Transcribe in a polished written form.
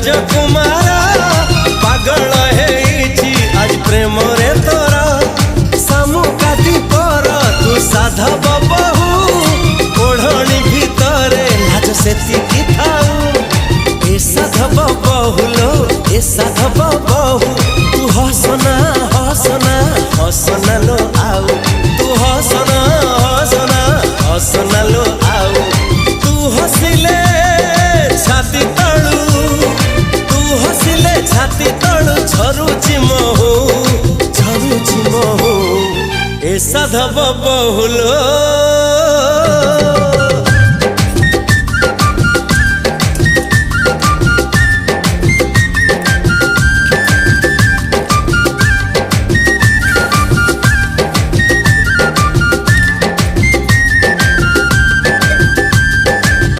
राजकुमार पागल है आज प्रेम रे तोरा सामुकाती पर तू साधव बहु ओढ़णी भितरे लाज सेतिकी थाऊ ए साधव बहुलो ए साधव बहु तू हसना हसना हसना लो आउ तू हसना हसना हसना लो आउ तू हसिले छाती तळू तू हसिले छाती तळू झरुची महू ए साधव बहुलो।